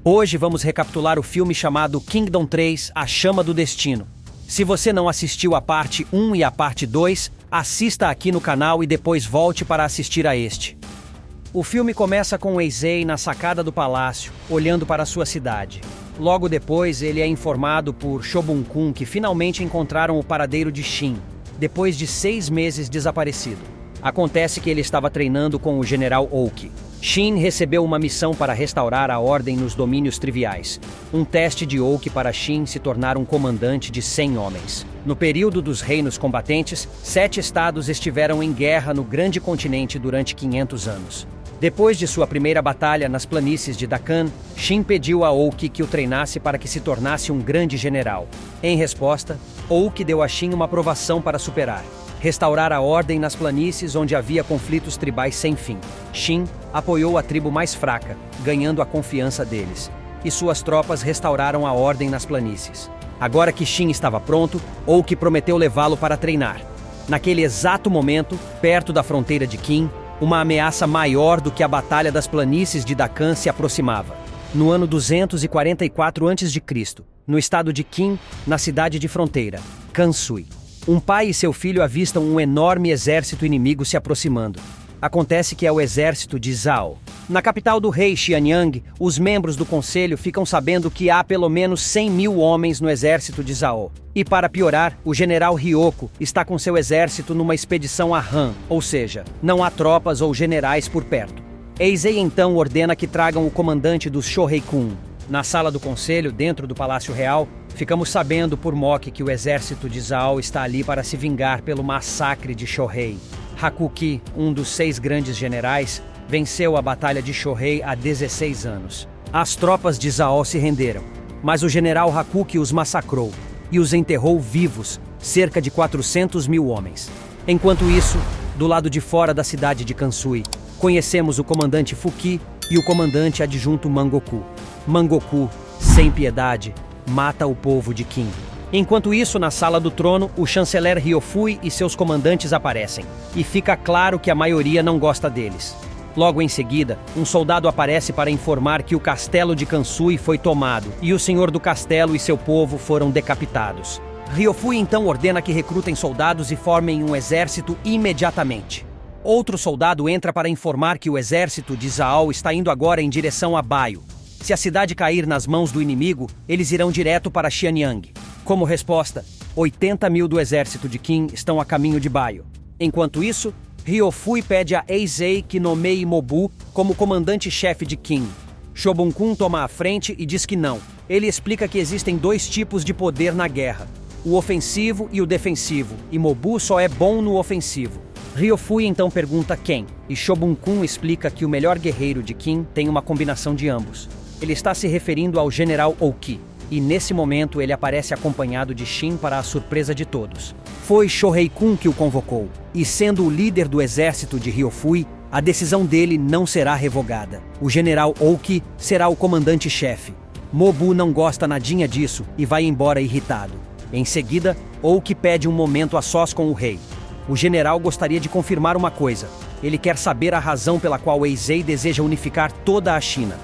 Hoje vamos recapitular o filme chamado Kingdom 3, A Chama do Destino. Se você não assistiu a parte 1 e a parte 2, assista aqui no canal e depois volte para assistir a este. O filme começa com Eizei na sacada do palácio, olhando para sua cidade. Logo depois, ele é informado por Shobun-kun que finalmente encontraram o paradeiro de Shin, depois de 6 meses desaparecido. Acontece que ele estava treinando com o general Oki. Shin recebeu uma missão para restaurar a ordem nos domínios triviais. Um teste de Oki para Shin se tornar um comandante de 100 homens. No período dos reinos combatentes, 7 estados estiveram em guerra no grande continente durante 500 anos. Depois de sua primeira batalha nas planícies de Dakan, Shin pediu a Oki que o treinasse para que se tornasse um grande general. Em resposta, Oki deu a Shin uma provação para superar: restaurar a ordem nas planícies onde havia conflitos tribais sem fim. Shin apoiou a tribo mais fraca, ganhando a confiança deles, e suas tropas restauraram a ordem nas planícies. Agora que Shin estava pronto, Oki prometeu levá-lo para treinar. Naquele exato momento, perto da fronteira de Qin, uma ameaça maior do que a Batalha das Planícies de Dakan se aproximava. No ano 244 a.C., no estado de Qin, na cidade de fronteira, Kansui, um pai e seu filho avistam um enorme exército inimigo se aproximando. Acontece que é o exército de Zhao. Na capital do rei Xianyang, os membros do conselho ficam sabendo que há pelo menos 100.000 homens no exército de Zhao. E para piorar, o general Ryoko está com seu exército numa expedição a Han, ou seja, não há tropas ou generais por perto. Eizei então ordena que tragam o comandante dos Shohei-kun. Na sala do conselho, dentro do Palácio Real, ficamos sabendo por Moki que o exército de Zhao está ali para se vingar pelo massacre de Shohei. Hakuki, um dos 6 grandes generais, venceu a Batalha de Shohei há 16 anos. As tropas de Zhao se renderam, mas o general Hakuki os massacrou e os enterrou vivos, cerca de 400.000 homens. Enquanto isso, do lado de fora da cidade de Kansui, conhecemos o comandante Fuki e o comandante adjunto Mangoku. Mangoku, sem piedade, mata o povo de Qin. Enquanto isso, na sala do trono, o chanceler Ryofui e seus comandantes aparecem, e fica claro que a maioria não gosta deles. Logo em seguida, um soldado aparece para informar que o castelo de Kansui foi tomado, e o senhor do castelo e seu povo foram decapitados. Ryofui então ordena que recrutem soldados e formem um exército imediatamente. Outro soldado entra para informar que o exército de Zhao está indo agora em direção a Baio. Se a cidade cair nas mãos do inimigo, eles irão direto para Xianyang. Como resposta, 80.000 do exército de Qin estão a caminho de Baio. Enquanto isso, Ryofui pede a Eizei que nomeie Mobu como comandante-chefe de Qin. Shobun-kun toma a frente e diz que não. Ele explica que existem 2 tipos de poder na guerra: o ofensivo e o defensivo, e Mobu só é bom no ofensivo. Ryofui então pergunta quem, e Shobun-kun explica que o melhor guerreiro de Qin tem uma combinação de ambos. Ele está se referindo ao general Oki, e nesse momento ele aparece acompanhado de Shin para a surpresa de todos. Foi Shohei-kun que o convocou, e sendo o líder do exército de Ryofui, a decisão dele não será revogada. O general Oki será o comandante-chefe. Mobu não gosta nadinha disso e vai embora irritado. Em seguida, Oki pede um momento a sós com o rei. O general gostaria de confirmar uma coisa. Ele quer saber a razão pela qual Eizei deseja unificar toda a China.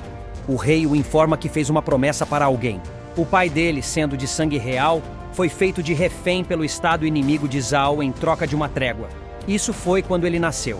O rei o informa que fez uma promessa para alguém. O pai dele, sendo de sangue real, foi feito de refém pelo estado inimigo de Zhao em troca de uma trégua. Isso foi quando ele nasceu.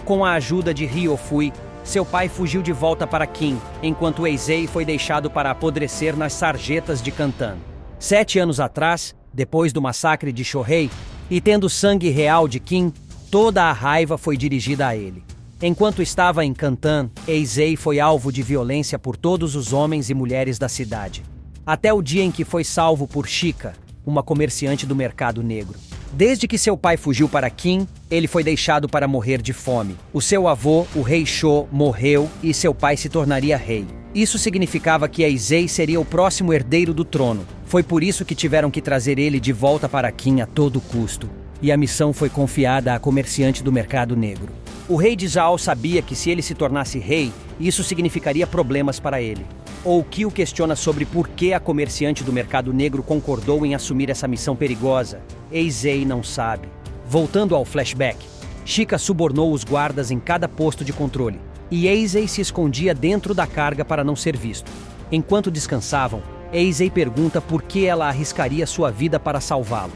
Com a ajuda de Ryofui, seu pai fugiu de volta para Qin, enquanto Eizei foi deixado para apodrecer nas sarjetas de Kantan. 7 anos atrás, depois do massacre de Shohei, e tendo sangue real de Qin, toda a raiva foi dirigida a ele. Enquanto estava em Kantan, Eizei foi alvo de violência por todos os homens e mulheres da cidade. Até o dia em que foi salvo por Shika, uma comerciante do mercado negro. Desde que seu pai fugiu para Qin, ele foi deixado para morrer de fome. O seu avô, o rei Sho, morreu e seu pai se tornaria rei. Isso significava que Eizei seria o próximo herdeiro do trono. Foi por isso que tiveram que trazer ele de volta para Qin a todo custo. E a missão foi confiada à comerciante do mercado negro. O rei de Zhao sabia que se ele se tornasse rei, isso significaria problemas para ele. Oki o questiona sobre por que a comerciante do mercado negro concordou em assumir essa missão perigosa. Eizei não sabe. Voltando ao flashback, Shika subornou os guardas em cada posto de controle, e Eisei se escondia dentro da carga para não ser visto. Enquanto descansavam, Eisei pergunta por que ela arriscaria sua vida para salvá-lo.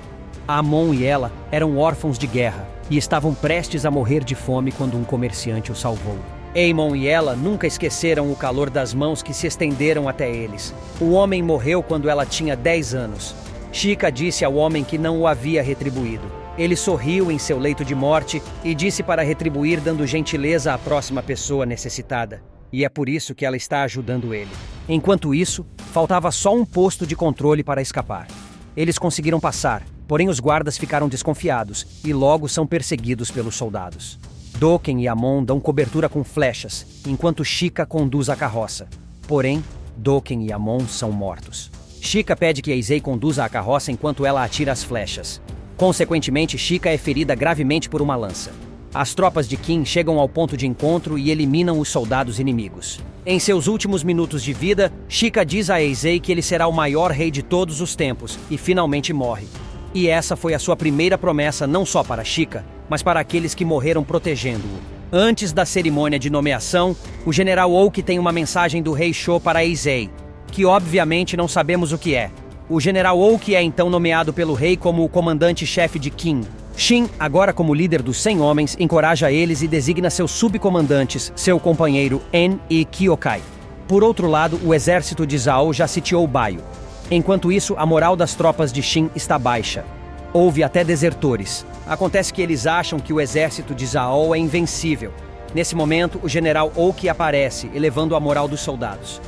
Amon e ela eram órfãos de guerra e estavam prestes a morrer de fome quando um comerciante o salvou. Amon e ela nunca esqueceram o calor das mãos que se estenderam até eles. O homem morreu quando ela tinha 10 anos. Shika disse ao homem que não o havia retribuído. Ele sorriu em seu leito de morte e disse para retribuir dando gentileza à próxima pessoa necessitada. E é por isso que ela está ajudando ele. Enquanto isso, faltava só um posto de controle para escapar. Eles conseguiram passar, porém os guardas ficaram desconfiados e logo são perseguidos pelos soldados. Doken e Amon dão cobertura com flechas, enquanto Shika conduz a carroça. Porém, Doken e Amon são mortos. Shika pede que Eisei conduza a carroça enquanto ela atira as flechas. Consequentemente, Shika é ferida gravemente por uma lança. As tropas de Kin chegam ao ponto de encontro e eliminam os soldados inimigos. Em seus últimos minutos de vida, Shika diz a Eisei que ele será o maior rei de todos os tempos e finalmente morre. E essa foi a sua primeira promessa não só para Shika, mas para aqueles que morreram protegendo-o. Antes da cerimônia de nomeação, o general Oki tem uma mensagem do rei Sho para Eisei, que obviamente não sabemos o que é. O general Oki é então nomeado pelo rei como o comandante-chefe de Kin. Shin, agora como líder dos 100 homens, encoraja eles e designa seus subcomandantes, seu companheiro En e Kyokai. Por outro lado, o exército de Zhao já sitiou Baio. Enquanto isso, a moral das tropas de Shin está baixa. Houve até desertores. Acontece que eles acham que o exército de Zhao é invencível. Nesse momento, o general Oki aparece, elevando a moral dos soldados.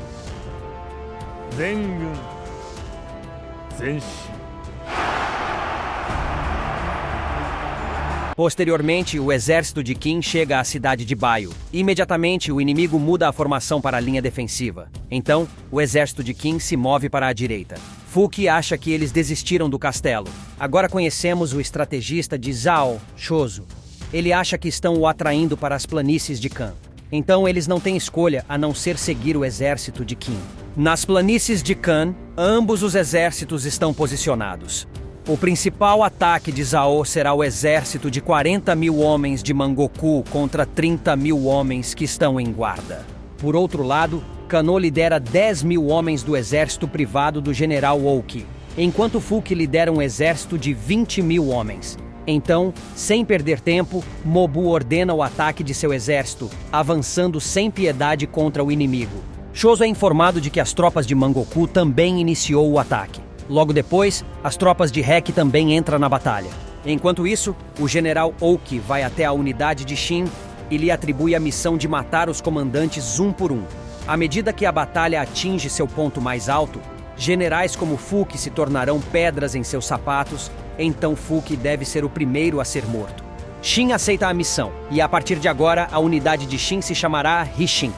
Zengun Zenshi. Posteriormente, o exército de Qin chega à cidade de Baio. Imediatamente, o inimigo muda a formação para a linha defensiva. Então, o exército de Qin se move para a direita. Fuki acha que eles desistiram do castelo. Agora conhecemos o estrategista de Zhao, Shozo. Ele acha que estão o atraindo para as planícies de Kan. Então, eles não têm escolha a não ser seguir o exército de Qin. Nas planícies de Kan, ambos os exércitos estão posicionados. O principal ataque de Zhao será o exército de 40 mil homens de Mangoku contra 30 mil homens que estão em guarda. Por outro lado, Kano lidera 10 mil homens do exército privado do general Oki, enquanto Fuki lidera um exército de 20 mil homens. Então, sem perder tempo, Mobu ordena o ataque de seu exército, avançando sem piedade contra o inimigo. Shozo é informado de que as tropas de Mangoku também iniciou o ataque. Logo depois, as tropas de Heki também entram na batalha. Enquanto isso, o general Oki vai até a unidade de Shin e lhe atribui a missão de matar os comandantes um por um. À medida que a batalha atinge seu ponto mais alto, generais como Fuki se tornarão pedras em seus sapatos, então Fuki deve ser o primeiro a ser morto. Shin aceita a missão, e a partir de agora a unidade de Shin se chamará Hishin.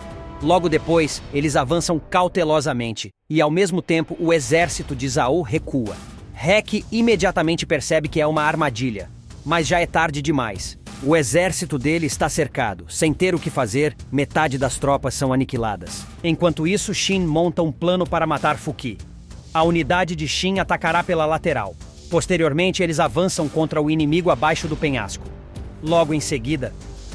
Logo depois, eles avançam cautelosamente, e ao mesmo tempo o exército de Zhao recua. Heki imediatamente percebe que é uma armadilha, mas já é tarde demais. O exército dele está cercado. Sem ter o que fazer, metade das tropas são aniquiladas. Enquanto isso, Shin monta um plano para matar Fuki. A unidade de Shin atacará pela lateral. Posteriormente, eles avançam contra o inimigo abaixo do penhasco. Logo em seguida,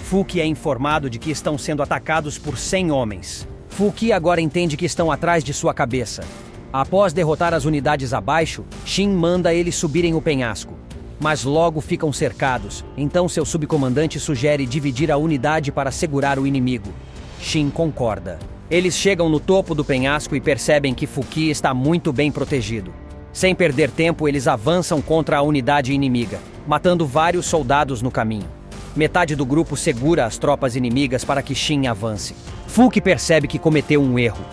Fuki é informado de que estão sendo atacados por 100 homens. Fuki agora entende que estão atrás de sua cabeça. Após derrotar as unidades abaixo, Shin manda eles subirem o penhasco. Mas logo ficam cercados, então seu subcomandante sugere dividir a unidade para segurar o inimigo. Shin concorda. Eles chegam no topo do penhasco e percebem que Fuki está muito bem protegido. Sem perder tempo, eles avançam contra a unidade inimiga, matando vários soldados no caminho. Metade do grupo segura as tropas inimigas para que Shin avance. Fuki percebe que cometeu um erro.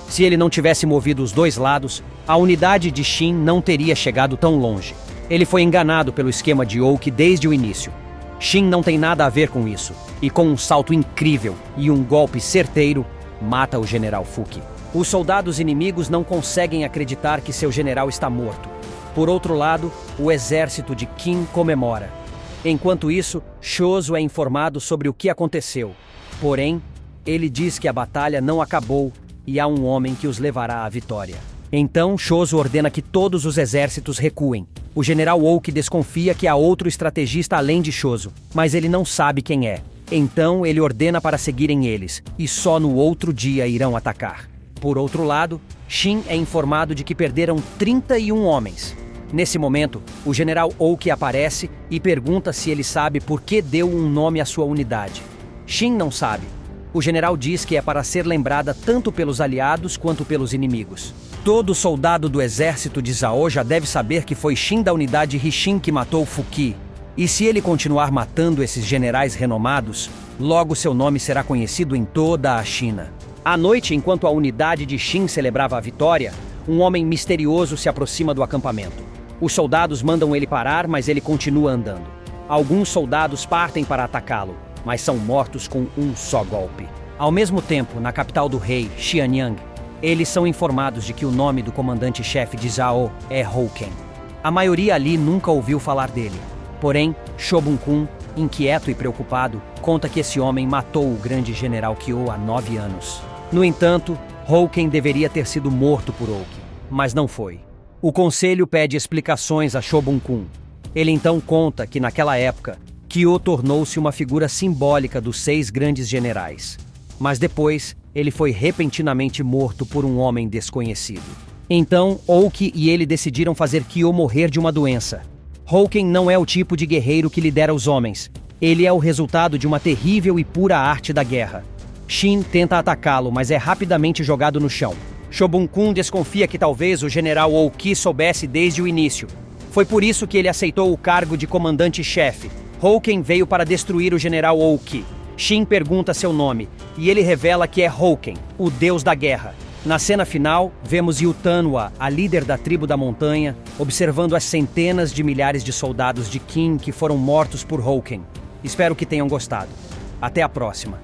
Se ele não tivesse movido os dois lados, a unidade de Shin não teria chegado tão longe. Ele foi enganado pelo esquema de Oki desde o início. Shin não tem nada a ver com isso, e com um salto incrível e um golpe certeiro, mata o general Fuki. Os soldados inimigos não conseguem acreditar que seu general está morto. Por outro lado, o exército de Qin comemora. Enquanto isso, Shozo é informado sobre o que aconteceu. Porém, ele diz que a batalha não acabou e há um homem que os levará à vitória. Então, Shozo ordena que todos os exércitos recuem. O general Oki desconfia que há outro estrategista além de Shozo, mas ele não sabe quem é. Então ele ordena para seguirem eles, e só no outro dia irão atacar. Por outro lado, Shin é informado de que perderam 31 homens. Nesse momento, o general Oki aparece e pergunta se ele sabe por que deu um nome à sua unidade. Shin não sabe. O general diz que é para ser lembrada tanto pelos aliados quanto pelos inimigos. Todo soldado do exército de Zhao já deve saber que foi Shin da unidade Rixin que matou Fuqi. E se ele continuar matando esses generais renomados, logo seu nome será conhecido em toda a China. À noite, enquanto a unidade de Shin celebrava a vitória, um homem misterioso se aproxima do acampamento. Os soldados mandam ele parar, mas ele continua andando. Alguns soldados partem para atacá-lo, mas são mortos com um só golpe. Ao mesmo tempo, na capital do rei, Xianyang, eles são informados de que o nome do comandante-chefe de Zhao é Houken. A maioria ali nunca ouviu falar dele. Porém, Shobun-kun, inquieto e preocupado, conta que esse homem matou o grande general Kyo há 9 anos. No entanto, Houken deveria ter sido morto por Oki, mas não foi. O conselho pede explicações a Shobun-kun. Ele então conta que naquela época, Kyo tornou-se uma figura simbólica dos 6 grandes generais. Mas depois, ele foi repentinamente morto por um homem desconhecido. Então, Oki e ele decidiram fazer Kyo morrer de uma doença. Houken não é o tipo de guerreiro que lidera os homens. Ele é o resultado de uma terrível e pura arte da guerra. Shin tenta atacá-lo, mas é rapidamente jogado no chão. Shobun-kun desconfia que talvez o general Oki soubesse desde o início. Foi por isso que ele aceitou o cargo de comandante-chefe. Houken veio para destruir o general Oki. Shin pergunta seu nome, e ele revela que é Houken, o deus da guerra. Na cena final, vemos Yutanwa, a líder da tribo da montanha, observando as centenas de milhares de soldados de Qin que foram mortos por Houken. Espero que tenham gostado. Até a próxima.